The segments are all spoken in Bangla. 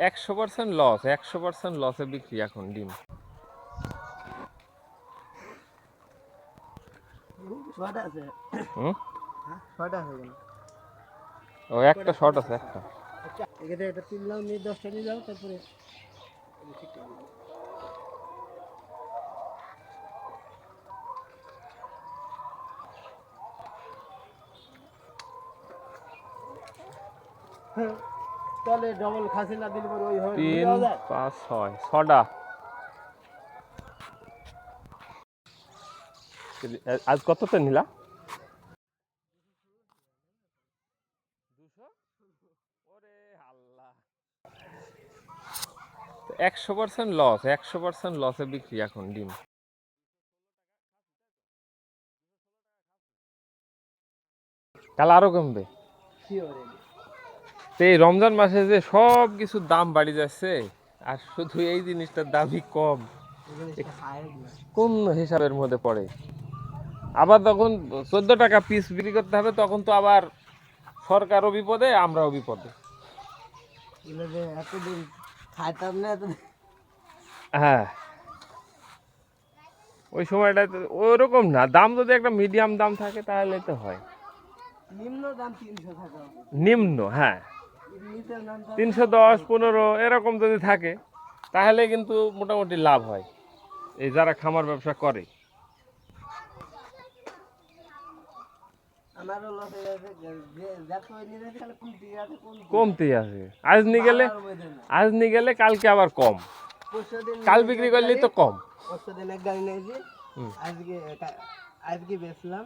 100% লস, 100% লসে বিক্রি এখন ডিম। হুম, ও একটা শর্ট আছে একটা। এটা তুললাম, নিয়ে 10টা নিয়ে যাও, তারপরে তাহলে ডবল খাসি না দিলে পরে ওই হয় 3 5 6 ছটা। আজ কতটা নিলা? 100% লস, 100% লসে বিক্রি এখন ডিম। কাল আরো কমবে। তো এই রমজান মাসে যে সব কিছুর দাম বাড়ি যাচ্ছে, আর শুধু এই জিনিসটার দামই কম, কোন হিসাবের মধ্যে পড়ে? আবার তখন 14 টাকা পিস বিক্রি করতে হবে, তখন তো আবার সরকারও বিপদে, আমরাও বিপদে। এতদিন খাইতাম না, এতদিন হ্যাঁ, ওই সময়টা ওরকম না, দাম যদি একটা মিডিয়াম দাম থাকে তাহলে তো হয়। নিম্ন দাম 300 টাকা, নিম্ন, হ্যাঁ, নিচের দাম 310 15 এরকম যদি থাকে তাহলে কিন্তু মোটামুটি লাভ হয় এই যারা খামার ব্যবসা করে। আমারও লস হয়ে গেছে, যত নিয়ে যাচ্ছে খালি কমতি আছে, কমতেই আছে, আজ নিয়ে গেলে আজ নিয়ে গেলে কালকে আবার কম, কাল বিক্রি করলেই তো কম। পরশুদিন এক গাড়ি নিয়েছি, হুম। আজকে বেচলাম,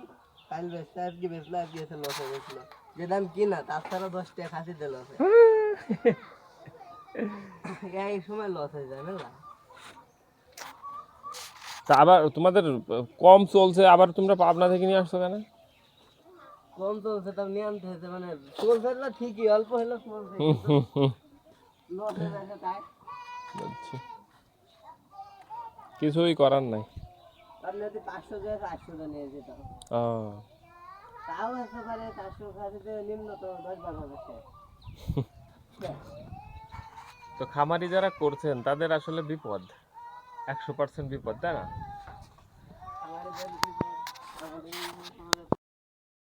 কাল বেচতে আজকে বেচলাম, আজকে এসে লস হয়ে গেছিল। যে দাম কিনা তার ছাড়া 10 টাকা খাসি দিল, এই সময় লস হয়ে যায় না। তা আবার তোমাদের কম চলছে, আবার তোমরা পাবনা থেকে নিয়ে আসছো কেন? কম চলছে, তাও নিয়ে আনতে হয়েছে, মানে চলছে না ঠিকই, অল্প হলো চলছে, লস হয়ে যাচ্ছে তাই। বুঝছি। কিছুই করার নাই। আপনি যদি 500 যায় 800 নিয়ে যেতাম, ও, তাও আসতে পারে 400 খাসিতে নিম্ন তো 10-12 হাজার। তো খামারি যারা করছেন তাদের আসলে বিপদ, 100% বিপদ, তাই না?